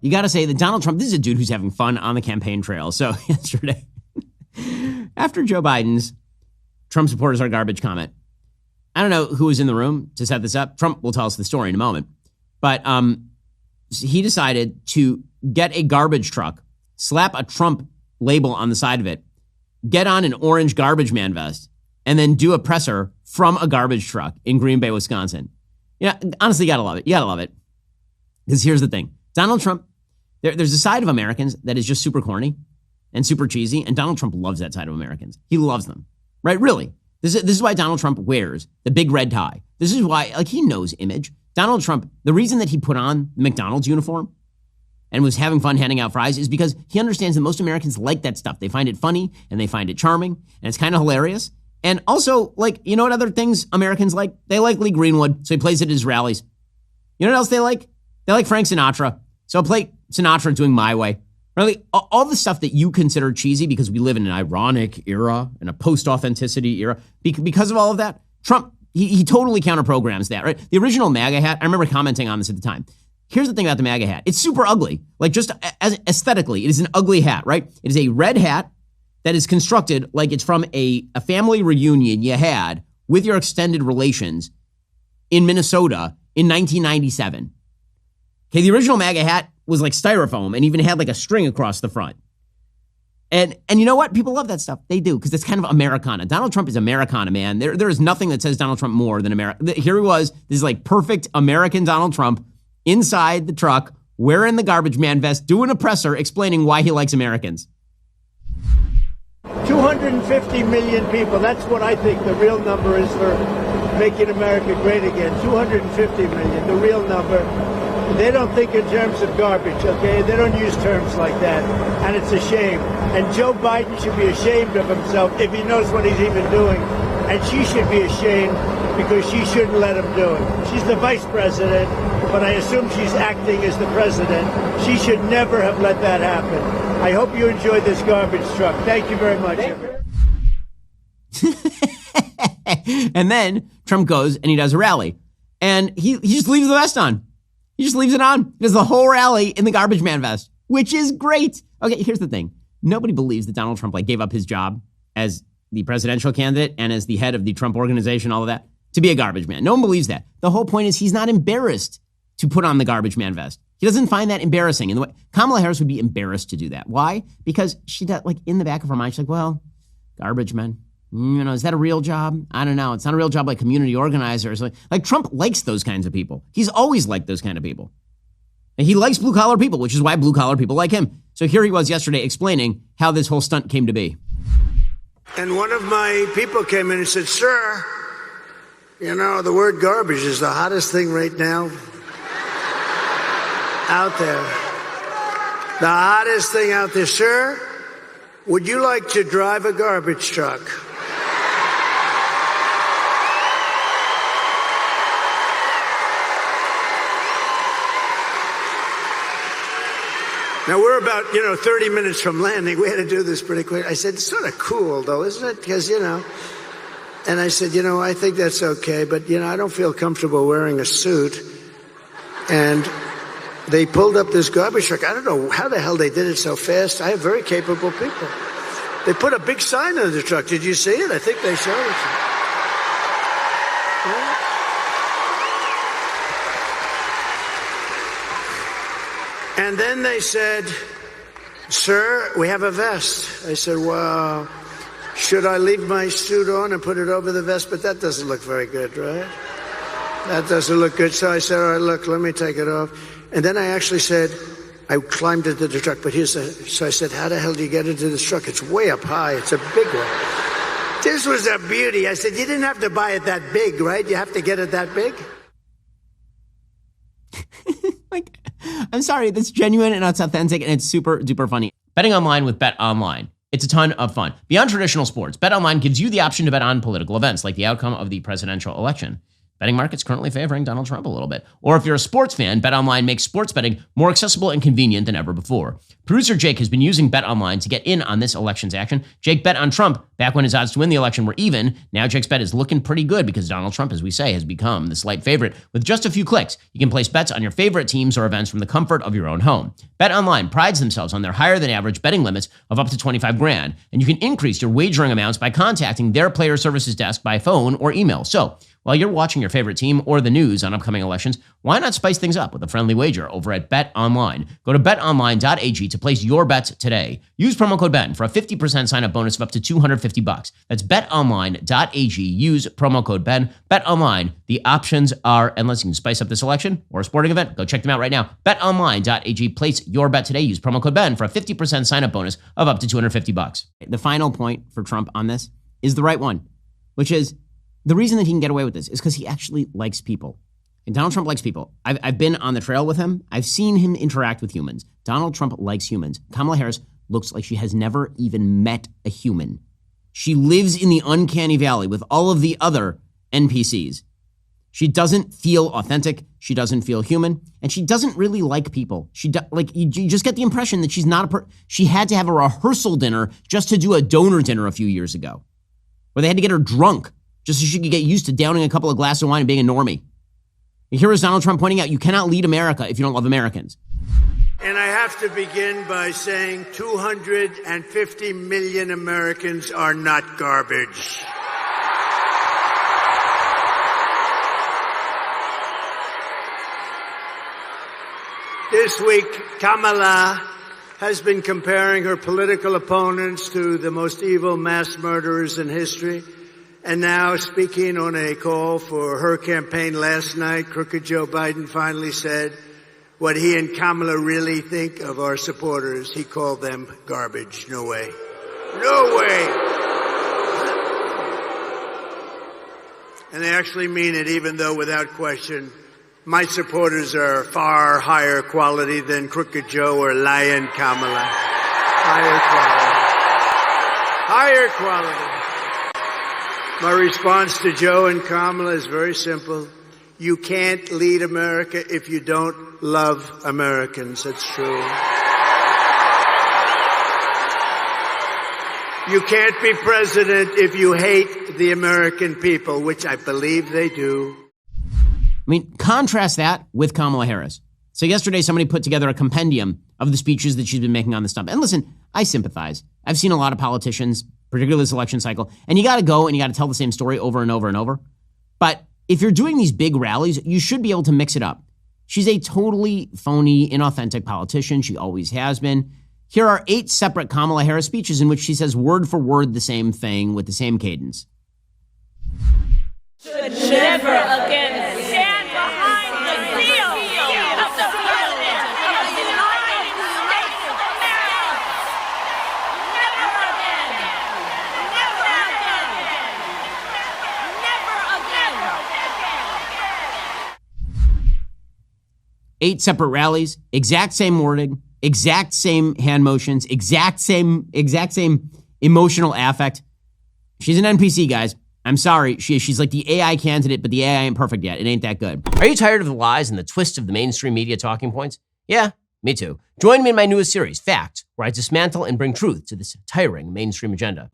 You got to say that Donald Trump, this is a dude who's having fun on the campaign trail. So yesterday, after Joe Biden's Trump supporters are garbage comment, I don't know who was in the room to set this up. Trump will tell us the story in a moment. But he decided to get a garbage truck, slap a Trump label on the side of it, get on an orange garbage man vest, and then do a presser from a garbage truck in Green Bay, Wisconsin. Yeah, honestly, you gotta love it. You gotta love it. Because here's the thing. Donald Trump, there's a side of Americans that is just super corny and super cheesy, and Donald Trump loves that side of Americans. He loves them, right? Really. This is why Donald Trump wears the big red tie. This is why, he knows image. Donald Trump, the reason that he put on the McDonald's uniform and was having fun handing out fries is because he understands that most Americans like that stuff. They find it funny and they find it charming and it's kind of hilarious. And also, you know what other things Americans like? They like Lee Greenwood, so he plays at his rallies. You know what else they like? They like Frank Sinatra, so play Sinatra doing My Way. Really, all the stuff that you consider cheesy because we live in an ironic era, in a post-authenticity era. Because of all of that, Trump, he totally counter-programs that, right? The original MAGA hat, I remember commenting on this at the time. Here's the thing about the MAGA hat. It's super ugly. Just as aesthetically, it is an ugly hat, right? It is a red hat that is constructed like it's from a family reunion you had with your extended relations in Minnesota in 1997. Okay, the original MAGA hat was like styrofoam and even had like a string across the front. And you know what? People love that stuff. They do, because it's kind of Americana. Donald Trump is Americana, man. There is nothing that says Donald Trump more than America. Here he was, this is like perfect American Donald Trump inside the truck, wearing the garbage man vest, doing a presser, explaining why he likes Americans. 250 million people. That's what I think the real number is for making America great again. 250 million, the real number. They don't think in terms of garbage, okay? They don't use terms like that, and it's a shame. And Joe Biden should be ashamed of himself if he knows what he's even doing. And she should be ashamed because she shouldn't let him do it. She's the vice president, but I assume she's acting as the president. She should never have let that happen. I hope you enjoyed this garbage truck. Thank you very much. And then Trump goes and he does a rally. And he just leaves the vest on. He just leaves it on. He does the whole rally in the garbage man vest, which is great. Okay, here's the thing. Nobody believes that Donald Trump gave up his job as the presidential candidate and as the head of the Trump organization, all of that, to be a garbage man. No one believes that. The whole point is he's not embarrassed to put on the garbage man vest. He doesn't find that embarrassing. And the way Kamala Harris would be embarrassed to do that. Why? Because she does, in the back of her mind, she's like, well, garbage man. Is that a real job? I don't know. It's not a real job like community organizer. Like Trump likes those kinds of people. He's always liked those kind of people. And he likes blue-collar people, which is why blue-collar people like him. So here he was yesterday explaining how this whole stunt came to be. And one of my people came in and said, sir, the word garbage is the hottest thing right now out there. The hottest thing out there. Sir, would you like to drive a garbage truck? Now, we're about, 30 minutes from landing. We had to do this pretty quick. I said, it's sort of cool, though, isn't it? Because, And I said, I think that's okay, but, I don't feel comfortable wearing a suit. And they pulled up this garbage truck. I don't know how the hell they did it so fast. I have very capable people. They put a big sign on the truck. Did you see it? I think they showed it to you. And then they said, sir, we have a vest. I said, well, should I leave my suit on and put it over the vest? But that doesn't look very good, right? That doesn't look good. So I said, all right, look, let me take it off. And then I actually said, I climbed into the truck, but so I said, how the hell do you get into this truck? It's way up high. It's a big one. This was a beauty. I said, you didn't have to buy it that big, right? You have to get it that big? I'm sorry, that's genuine and it's authentic and it's super duper funny. Betting online with Bet Online. It's a ton of fun. Beyond traditional sports, Bet Online gives you the option to bet on political events like the outcome of the presidential election. Betting market's currently favoring Donald Trump a little bit. Or if you're a sports fan, BetOnline makes sports betting more accessible and convenient than ever before. Producer Jake has been using BetOnline to get in on this election's action. Jake bet on Trump back when his odds to win the election were even. Now Jake's bet is looking pretty good because Donald Trump, as we say, has become the slight favorite. With just a few clicks, you can place bets on your favorite teams or events from the comfort of your own home. BetOnline prides themselves on their higher than average betting limits of up to $25,000, and you can increase your wagering amounts by contacting their player services desk by phone or email. So, while you're watching your favorite team or the news on upcoming elections, why not spice things up with a friendly wager over at BetOnline? Go to betonline.ag to place your bets today. Use promo code BEN for a 50% sign-up bonus of up to $250. That's betonline.ag. Use promo code BEN. BetOnline, the options are endless. You can spice up this election or a sporting event. Go check them out right now. BetOnline.ag. Place your bet today. Use promo code BEN for a 50% sign-up bonus of up to $250. The final point for Trump on this is the right one, which is the reason that he can get away with this is because he actually likes people. And Donald Trump likes people. I've been on the trail with him. I've seen him interact with humans. Donald Trump likes humans. Kamala Harris looks like she has never even met a human. She lives in the uncanny valley with all of the other NPCs. She doesn't feel authentic. She doesn't feel human. And she doesn't really like people. You just get the impression that she's not she had to have a rehearsal dinner just to do a donor dinner a few years ago, where they had to get her drunk just so she could get used to downing a couple of glasses of wine and being a normie. And here is Donald Trump pointing out, you cannot lead America if you don't love Americans. And I have to begin by saying 250 million Americans are not garbage. This week, Kamala has been comparing her political opponents to the most evil mass murderers in history. And now, speaking on a call for her campaign last night, crooked Joe Biden finally said what he and Kamala really think of our supporters. He called them garbage. No way. No way. And they actually mean it, even though, without question, my supporters are far higher quality than crooked Joe or lying Kamala. Higher quality. My response to Joe and Kamala is very simple. You can't lead America if you don't love Americans. That's true. You can't be president if you hate the American people, which I believe they do. I mean, contrast that with Kamala Harris. So yesterday, somebody put together a compendium of the speeches that she's been making on the stump. And listen, I sympathize. I've seen a lot of politicians, particularly this election cycle, and you got to go and you got to tell the same story over and over and over. But if you're doing these big rallies, you should be able to mix it up. She's a totally phony, inauthentic politician. She always has been. Here are 8 separate Kamala Harris speeches in which she says word for word the same thing with the same cadence. Should never again stand behind the seal of the President of the United States of America. Never again. Never again. Never again. 8 separate rallies, exact same wording, exact same hand motions, exact same emotional affect. She's an NPC, guys. I'm sorry, she's like the AI candidate, but the AI ain't perfect yet. It ain't that good. Are you tired of the lies and the twists of the mainstream media talking points? Yeah, me too. Join me in my newest series, Fact, where I dismantle and bring truth to this tiring mainstream agenda.